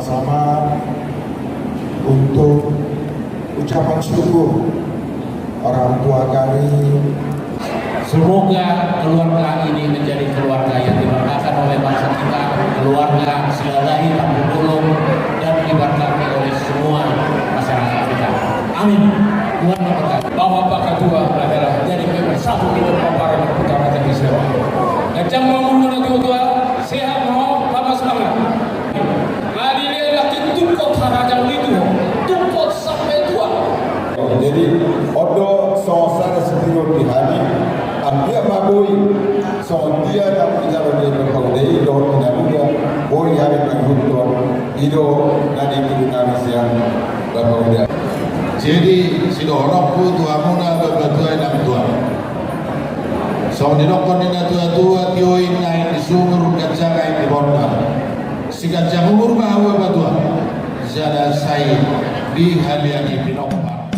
bersama-sama untuk ucapan syukur orang tua kami. Semoga keluarga ini menjadi keluarga yang diberkakan oleh bangsa kita, keluarga silaturahmi tak bertolong dan diberkati oleh semua masyarakat kita. Amin. Tuhan memberkati. Bahwa Pak Ketua adalah jadi pemersatu kita para pertama dan Islam. Ngajang bangun tua sehat mau lama semangat. Hari ini adalah tukot harajang itu, tukot sampai tua. Jadi odo sosana setiro di hari, ambia mabui, so dia dapat bicara di berkondisi do tidak muda, boy hari berhutu, ido nadi itu kami siang berkondisi. Jadi sidorok ku tua muna berketua enam tua. So dinokon ina tua tioin naik di sumur kacakai di bonda. Si kacang umur bahawa batua. Zada sai di haliani pinokpa.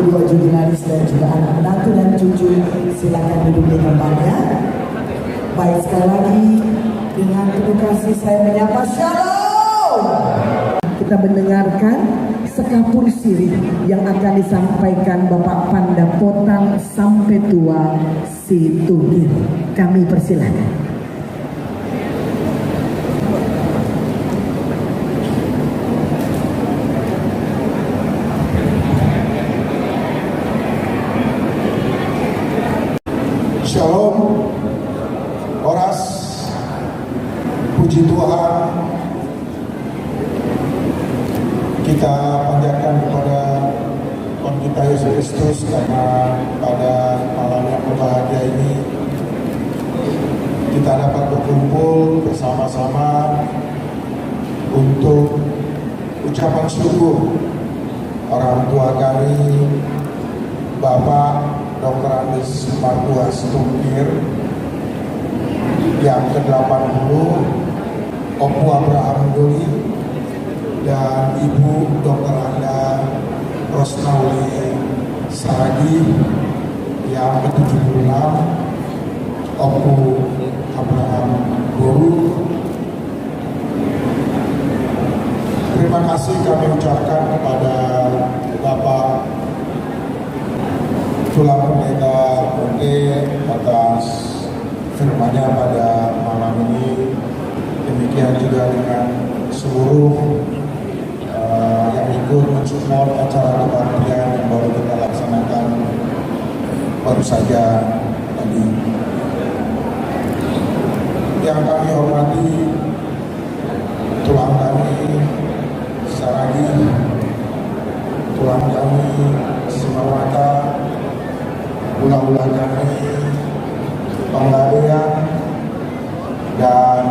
Ibu jurnalis dan juga anak menantu dan cucu, silakan duduk di tempatnya. Baik, sekali lagi dengan penuh kasih saya menyapa Shalom. Kita mendengarkan sekapur sirih yang akan disampaikan Bapak Pandapotang sampai tua Situgir. Kami persilahkan. Shalom, Oras, puji Tuhan, kita panjatkan kepada Tuhan kita Yesus Kristus karena pada malam yang berbahagia ini kita dapat berkumpul bersama-sama untuk ucapan syukur orang tua kami, Bapak Dr. Andes Martua Situgir yang ke-80, Opu Abraham Doli dan Ibu Dr. Anda Rosnauli Saragi yang ke-76, Opu Abraham Guru. Terima kasih kami ucapkan kepada Bapak Tulang Pendeta Bonte atas firman-Nya pada malam ini. Demikian juga dengan seluruh yang ikut mensupport acara kebaktian yang baru kita laksanakan baru saja tadi. Yang kami hormati tulang kami Saragi, tulang kami Simarwata, ulah-ulah kami Pangladean dan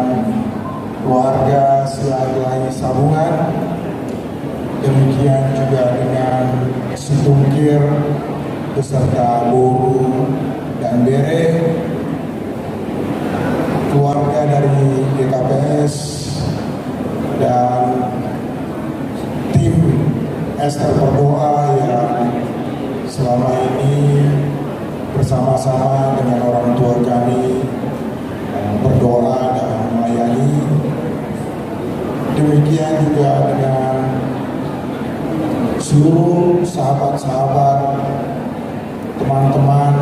keluarga Silagai Sabungan, demikian juga dengan Situgir beserta Boru dan Bere, keluarga dari GKPS dan tim Ester Berdoa yang selama ini bersama-sama dengan orang tua kami berdoa dan melayani. Demikian juga dengan seluruh sahabat-sahabat, teman-teman,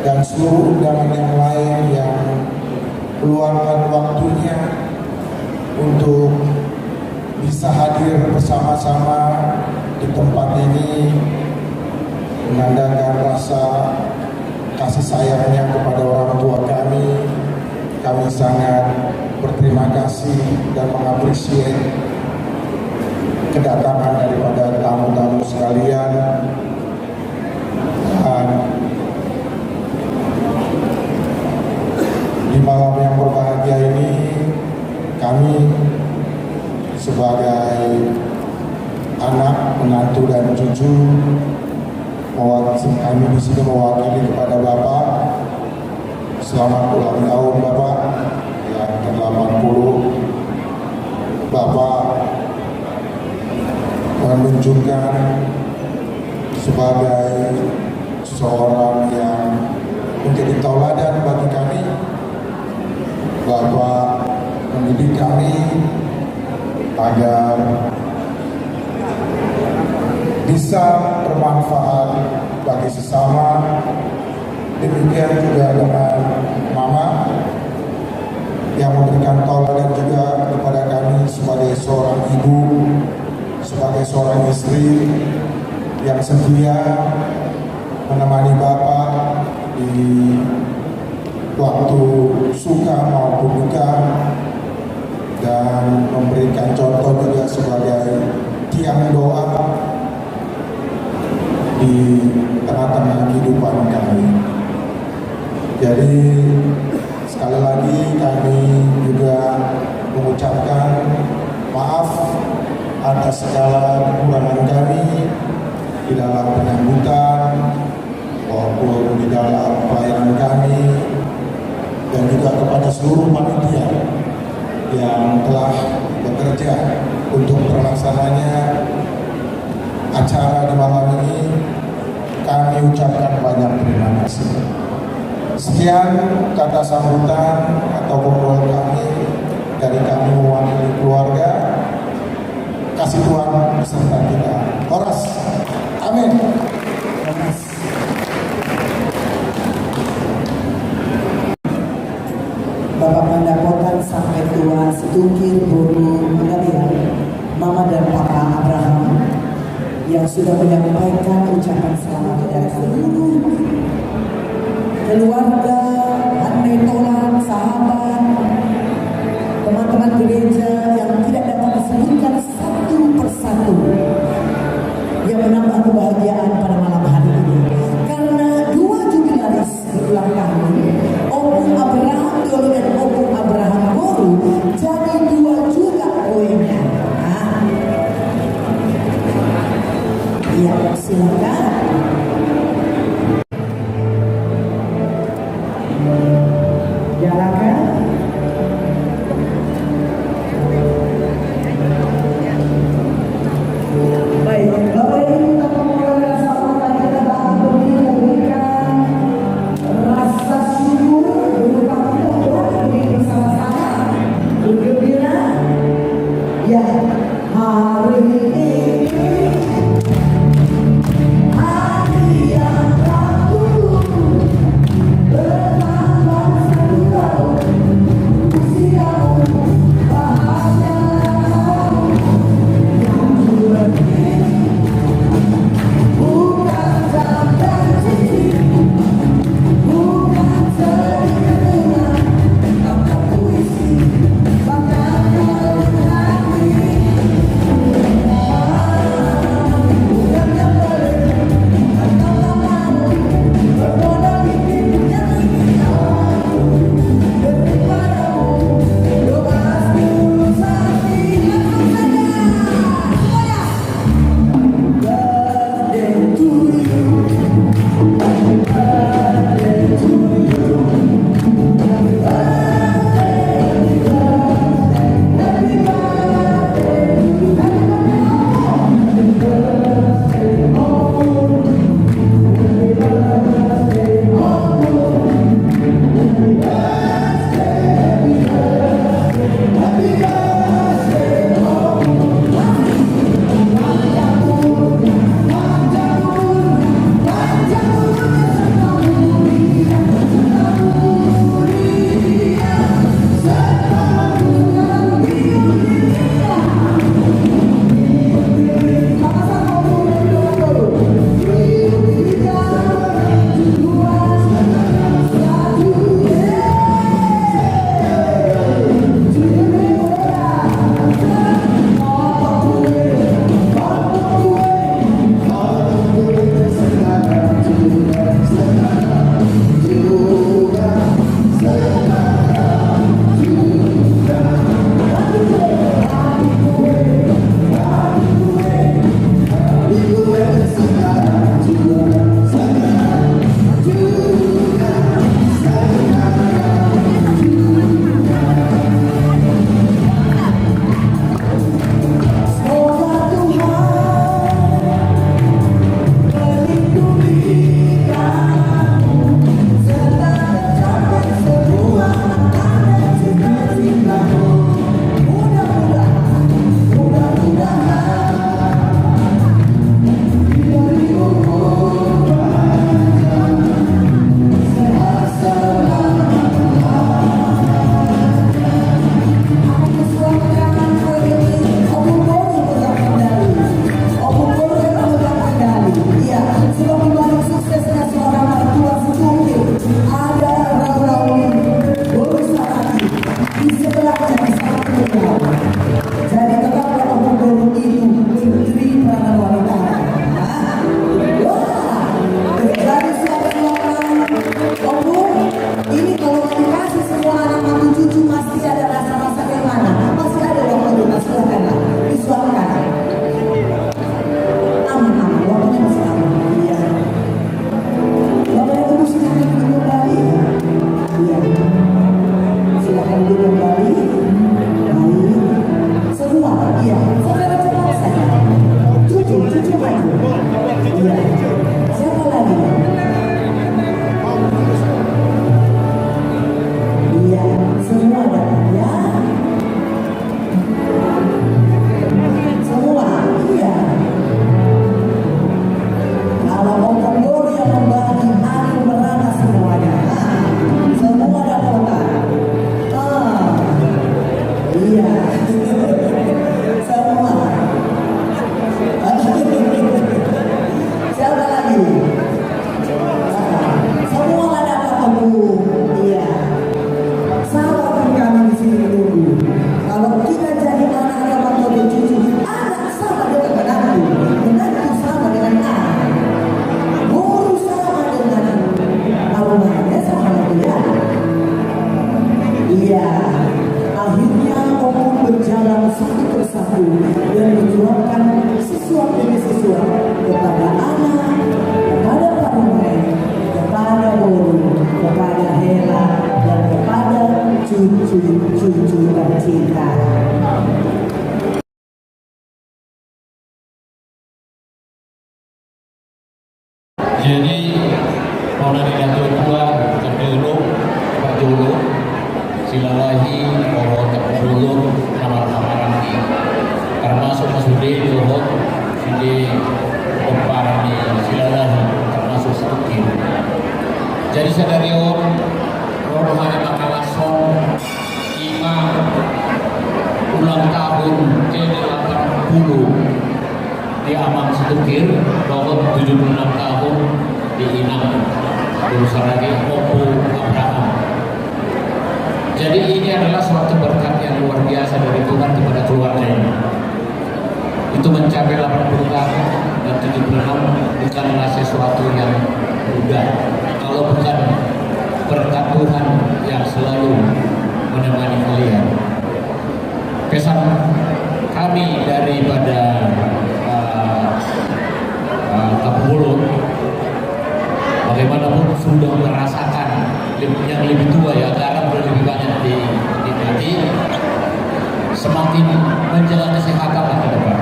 dan seluruh undangan yang lain yang meluangkan waktunya untuk bisa hadir bersama-sama di tempat ini, menandakan rasa kasih sayangnya kepada orang tua kami. Kami sangat berterima kasih dan mengapresiasi kedatangan daripada tamu-tamu sekalian. Dan di malam yang berbahagia ini, kami sebagai anak, menantu dan cucu, kami di sini mewakili kepada Bapak. Selamat ulang tahun Bapak yang ke-80. Bapak menunjukkan sebagai seorang yang menjadi tauladan bagi kami. Bapak mendidik kami agar bisa bermanfaat bagi sesama. Demikian juga dengan Mama yang memberikan tauladan juga kepada kami sebagai seorang ibu, sebagai seorang istri yang setia menemani Bapak di waktu suka maupun duka, dan memberikan contoh juga sebagai tiang doa di tengah-tengah kehidupan kami. Jadi sekali lagi kami juga mengucapkan maaf atas segala kekurangan kami di dalam penyambutan maupun di dalam pelayanan kami, dan juga kepada seluruh panitia yang telah bekerja untuk terlaksananya acara di malam ini. kasih. Sekian kata sambutan ataupun doa kami dari kami mewakili keluarga. Kasih Tuhan beserta kita. Horas. Amin. Bapak Pandapotan sampai tua setukir buru kalian, Mama dan Papa Abraham yang sudah menyampaikan ucapan selamat kepada seluruh keluarga, andai tolak, sahabat, teman-teman gereja yang tidak dapat disebutkan satu persatu yang menambah kebahagiaan pada malam hari ini. Karena dua jubilaris berulang tahun, Opung Abraham Dolo dan Opung Abraham Boru, jadi dua juga poinnya. Iya, silakan. Jalankan. Baik, Bapak Ibu kita memulai sambutan kita akan memberikan rasa syukur berupa kita berdiri bersama-sama bergembira. Ya, hari ini Jadi Maulana Datuk Tua Kedulu Perdulu Silalahi Bahwa Kedulu Kamar-kamaran termasuk Masudi Luhut Sidi Komparani Silalahi termasuk Setukin. Jadi sadarion Rohani Makalason Imam ulang tahun ke-80 di Amang Setukir, Rohot 76 tahun di Inang berusaha lagi Opo Abraham. Jadi ini adalah suatu berkat yang luar biasa dari Tuhan kepada keluarga ini. Itu mencapai 80 tahun dan 76 bukanlah sesuatu yang mudah. Kalau bukan berkat Tuhan yang selalu menemani kalian. Pesan kami daripada Kampung bagaimanapun sudah merasakan yang lebih tua ya, garam lebih banyak dinikmati, semakin menjaga kesehatan ke depan.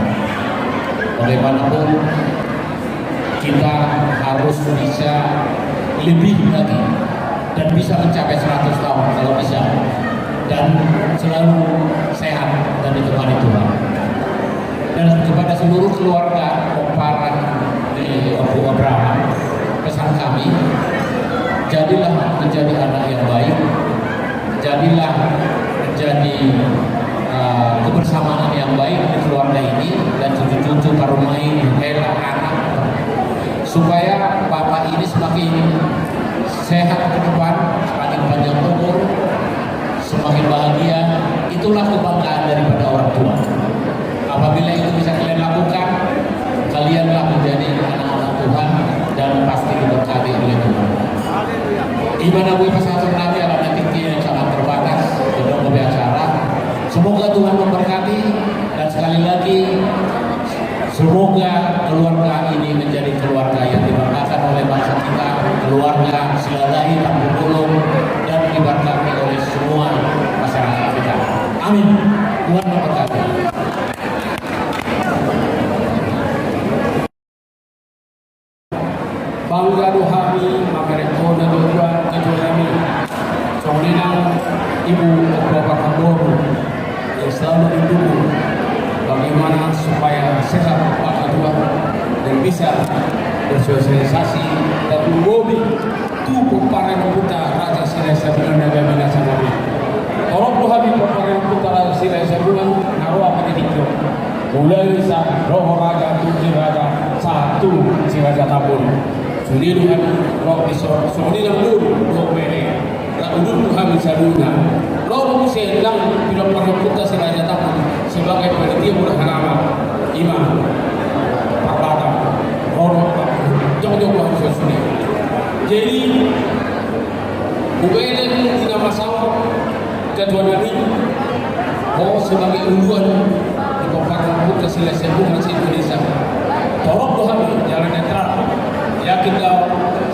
Bagaimanapun kita harus bisa lebih lagi dan bisa mencapai 100 tahun kalau bisa, dan selalu sehat dan ditemani Tuhan. Dan kepada seluruh keluarga Komparan di Opo Abraham, pesan kami, jadilah menjadi anak yang baik, jadilah menjadi kebersamaan yang baik di keluarga ini, dan cucu-cucu karumai hela anak, supaya bapak ini semakin sehat ke depan, semakin panjang umur, semakin bahagia. Itulah kebanggaan daripada orang tua. Apabila itu bisa kalian lakukan, kalianlah menjadi anak-anak Tuhan dan pasti diberkati oleh Tuhan. Ibadah buah pasal Nabi adalah titik yang sangat terbatas dalam acara. Semoga Tuhan memberkati, dan sekali lagi semoga keluarga ini menjadi keluarga yang diberkati oleh bangsa kita, keluarga Silalahi Kampung Bulung, dan diberkati oleh semua masyarakat kita. Amin. Tuhan memberkati. Bangga dohami mamereko dan doa kejolami soalnya ibu bapak kamu yang selalu mendukung bagaimana supaya sehat Pak Ketua dan bisa bersosialisasi dan mengobi tubuh para putra Raja Silai Sabulan dan Gamina Sanabi. Tolong dohami para putra Raja Silai Sabulan naruh apa di tidur mulai sa roh raja tujuh raja satu si raja tabun. Suniru kami roh isor, suniru dulu roh mere, lalu kami saluna. Roh musim lang bila perhubungan seraja takut sebagai panitia berharama imam perbatam roh jauh-jauh harus sunyi. Jadi bukan tidak masalah ketua Nabi, oh sebagai ungguan di Kabupaten Selesai Bunga Indonesia. Tolong doa jalan netral. Yakin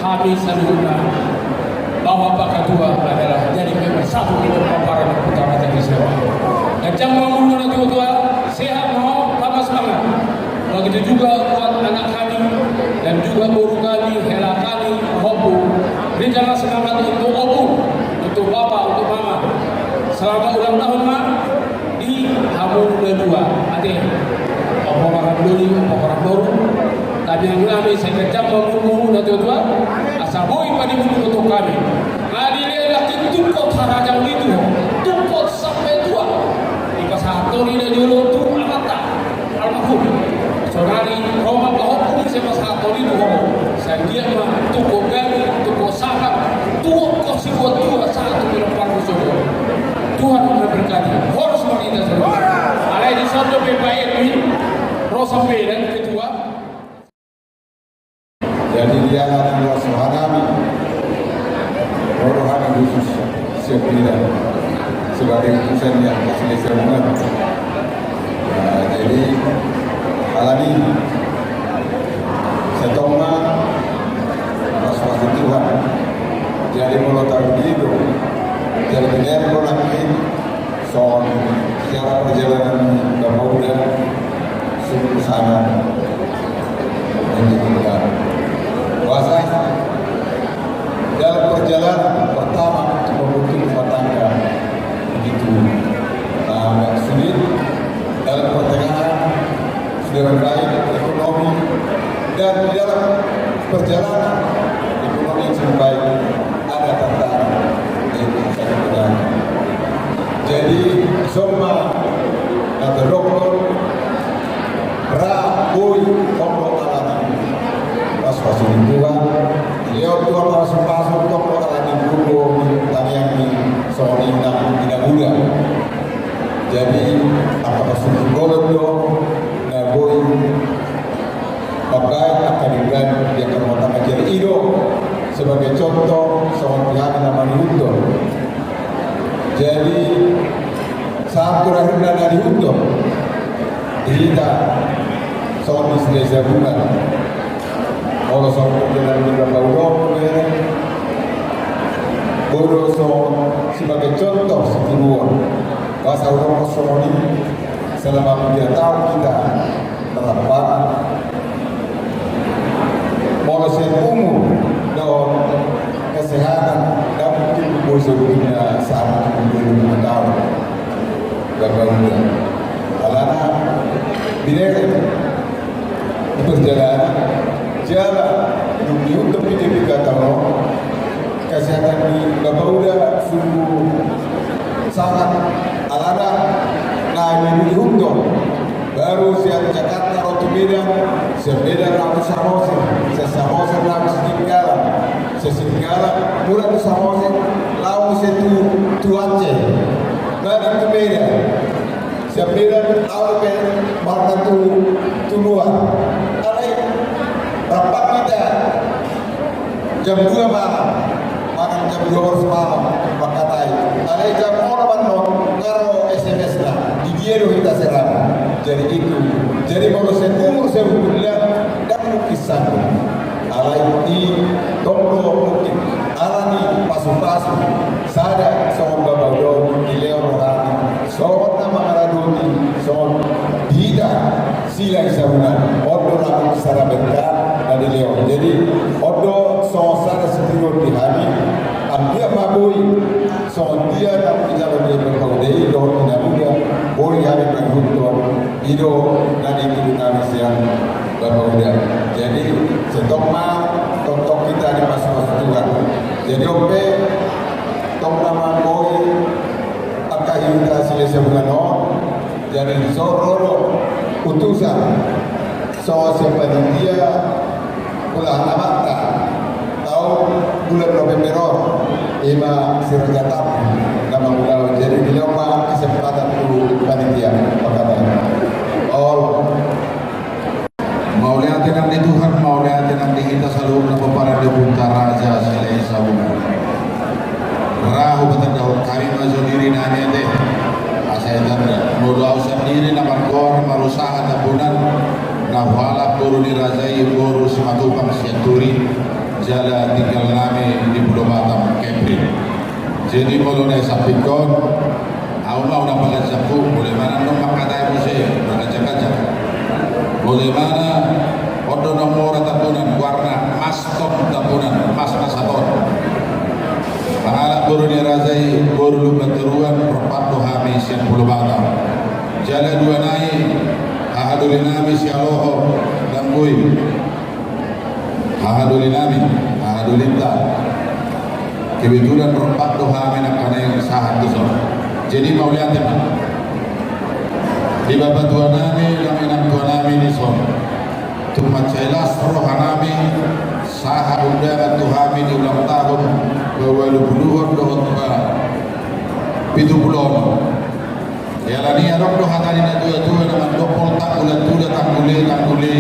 kami seluruhnya bahwa Pak Ketua adalah jadi member satu di Pamparan Utara dan Islam. Dan jangan mengulang Ketua sehat mau tambah semangat. Begitu juga buat anak kami dan juga guru kami, hela kami, Opo. Berikanlah semangat untuk Opo, untuk Bapak, untuk Mama. Selamat ulang tahun Mak di Hamul kedua. Adik, Opo orang dulu, Opo orang baru. Tapi yang kami saya kerja mengumpul dan tua asal boy pada buku untuk kami. Adilnya lagi tukot harajang itu, tukot sampai tua. Jika satu ini dulu tu alata almarhum. Saudari Roma bahwa saya satu itu saya dia mah tukot kami, tukot sahabat, tukot si buat tua satu berempat musuh. Tuhan memberkati. Harus mengingat semua. Alai di satu PPR ini, Rosa dan ketua. Jadi dialah Allah Subhanahu Rohani khusus sepira sebagai utusan yang masih disebutkan. Jadi alami setoma masalah Tuhan. Jadi mulut itu jadi benar orang ini soal secara perjalanan dan sungguh sana. Bahasa baik ekonomi, dan di dalam perjalanan ekonomi yang semakin baik ada tantangan yang sangat berat. Jadi semua kata dokter Boy toko alami pas pasung tua leo tua pasung toko alami dulu tanyang di soalnya tidak mudah. Jadi apa pasung golong na boy pakai akan digan dia akan mengatakan jadi ido sebagai contoh seorang pihak namanya Hunto. Jadi saat terakhir dari Hunto kita soal istri bukan kalau soal perjalanan beberapa orang bodoh sebagai contoh sekiruan bahasa orang soal ini selama 3 tahun kita terdapat polisi umum dan kesehatan dan mungkin sebelumnya saat 20 tahun berbeda alana bineka perjalanan jalan untuk PDP Katalo kesehatan di Gabauda sungguh sangat alana nah ini untuk baru siap Jakarta Rotu Medan sepeda ratus Samose sesamose ratus Singgala sesinggala murah tu Samose lau setu tuace baru tu Medan sepeda lau ke marka tu luar rapat kita jam 2 malam makan jam 2 malam makatai ada jam orang ngaro SMS lah di dia kita serang jadi itu jadi kalau saya umur saya bilang dan lukisan ala ini tonglo mungkin ala ni pasu-pasu sada soal babado di leorani soal nama aladuni soal tidak sila isabunan odo ramu secara berkat dari leo jadi odo soal sada setiro di hari ambil mabui soal dia dan bicara dia berkaudai doh tidak mudah boy hari berhutun ido dan itu kami siang berkaudai jadi setoma tontok kita di masuk-masuk Tuhan jadi oke tok nama boy apakah kita silesai bukan jadi sororo utusan soal dia bulan Amata tahun bulan November ima sirjatap nama bulan jadi beliau mah kesempatan dulu panitia makanya all mau lihat dengan di Tuhan mau lihat dengan di kita selalu nama para deputa raja selai sabun rahu betul kami masuk diri nanya deh saya tanda modal sendiri nama kor marusaha tabunan nafala turuni razai guru simatupang siaturi jala tinggal nami di Pulau Batam Kepri jadi kalau naik sapikon aku mau nampak jaku boleh mana nomor kata musik berkacak-kacak boleh mana odo nomor tabunan warna emas top tabunan emas nasaton Pangalak guru ni razai guru lupa teruan perpatu hami siang Pulau Batam jala dua naik ahadulinami sialoho dan bui ahadulinami ahadulinta kebetulan perpatu hami nak kena yang sahat tu so jadi mau lihat teman di bapa tua nami kami nak tua nami ni so cuma jelas roh nami sahat udara tu hami di ulang tahun bahwa luhur dohot pitu pulau ya lani arok doh hatani na tua nama dopol tak kule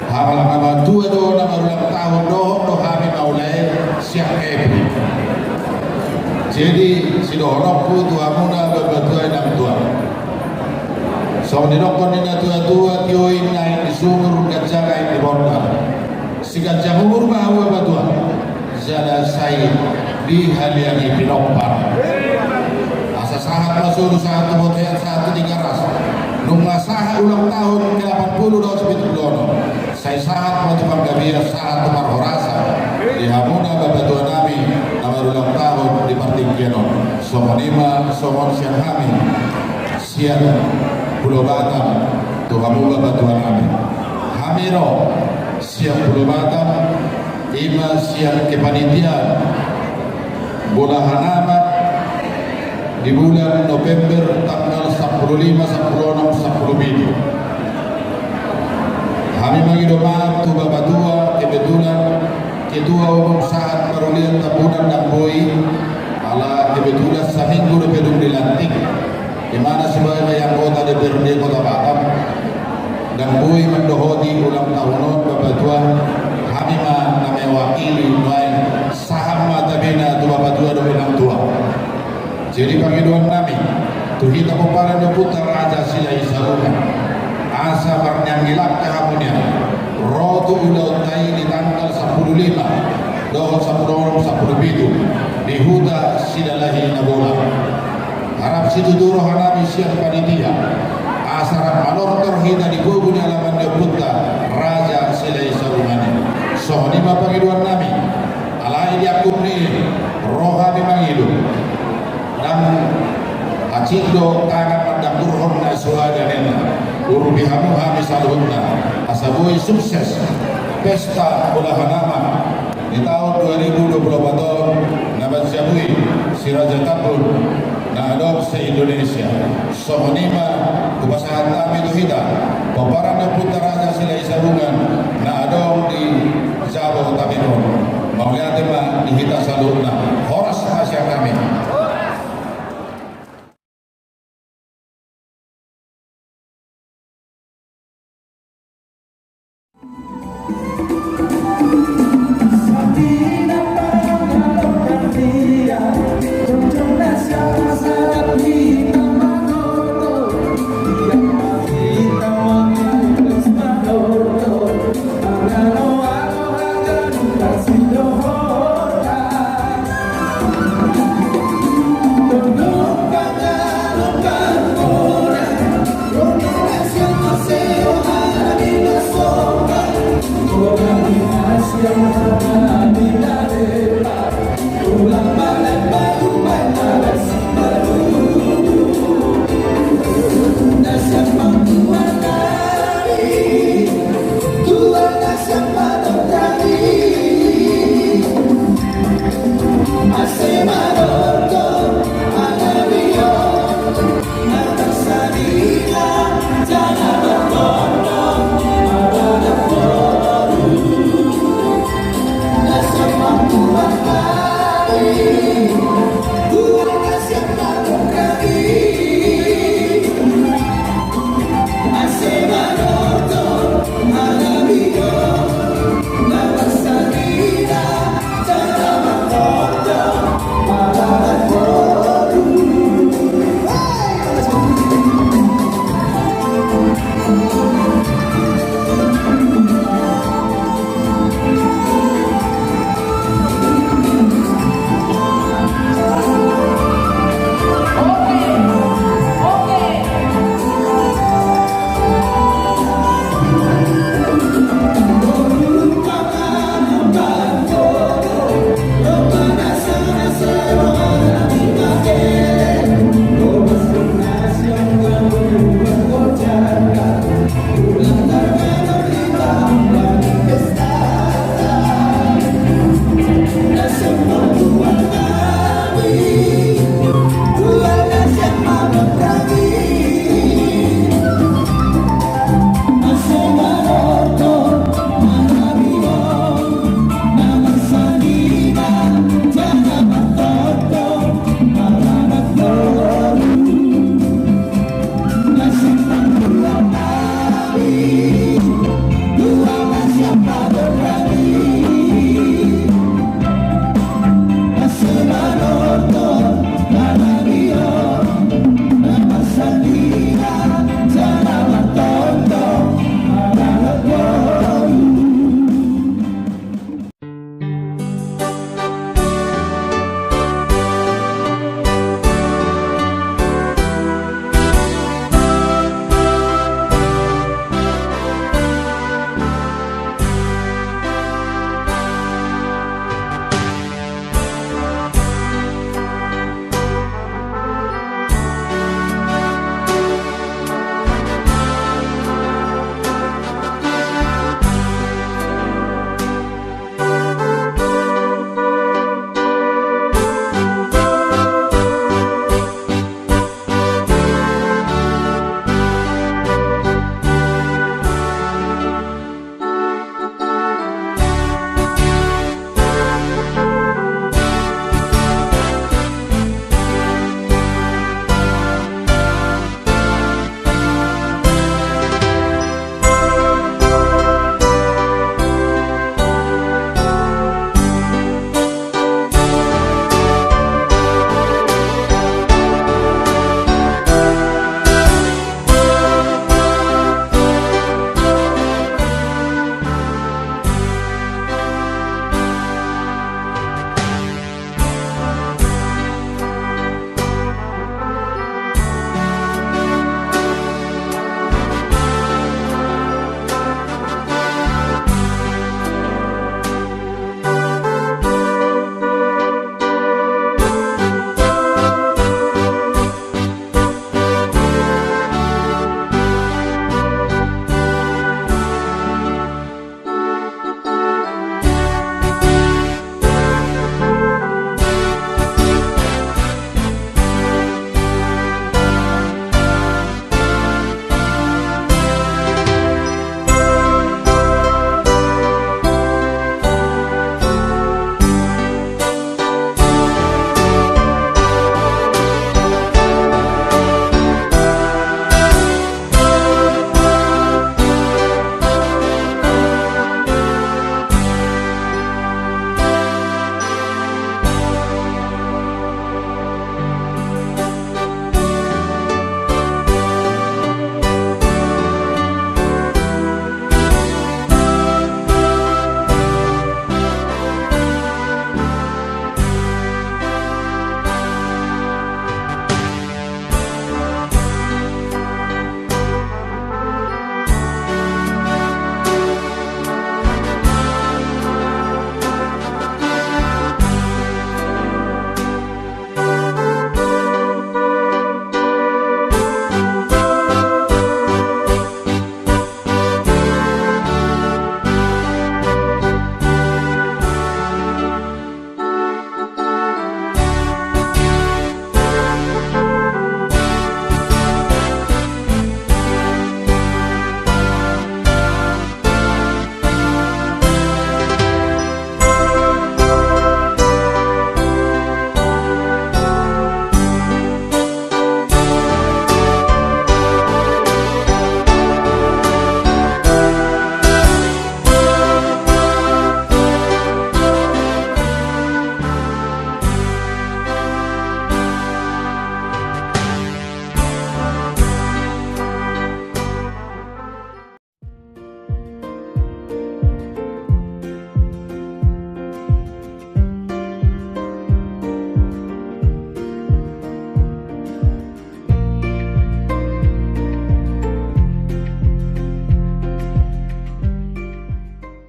hal nama tua doh nama ulang tahun doh hami maulai siap kepi jadi si dohok pu tua muna berbatua enam tua so ni dokon ni na tua tioin naik di sumur gajagai di bordal si gajah umur bahawa batua zada sai di haliani pinopar asa sahat masuk saat kemudian satu di garas nunggu sahat ulang tahun ke-80 tahun sebetul dono saya sahat mau gabia saat temar horasa di hamuna babatua nami nama ulang tahun di partingkianon somonima somon siang kami siang Pulau Batam Tuhamu Bapak Tuhan kami. Hamiro siang pulubatan, ima siang kepanitiaan, bola hanama di bulan November tanggal 15, 16, 17. Kami mengido maaf tu Bapak Tua kebetulan Ketua Umum saat Perulian Tabunan dan Boy ala kebetulan seminggu pedung dilantik di mana sebagai anggota DPRD Kota Batam dan Boy mendohoti ulang tahunan Bapak Tua kami mewakili baik saham mata bina tu Bapak Tua dan ulang tua. Jadi panggilan kami tu kita peparan putar Raja Sila Isarukan asa bernyangilak kehamunya rotu udautai di tanggal 15 dohon 10 di huta sidalahi nabola harap situ duro hanabi siap panitia asaran malor terhina di gugu di alaman deputa Raja Silai Sarumani sohoni mapangiduan nami alai diakubni rohani mangidu dan acindo tangan mendapurhon na suada nena urubi hamu hami salunna asabui sukses pesta bola hanama di tahun 2024 nabat syabui Siraja Tabun na adop se Indonesia sohonima kupasahan kami tuhida paparan na putar Raja Silai Sarungan na adop di Jabo Tabikon mauliatema dihita salunna horas masya kami. Yang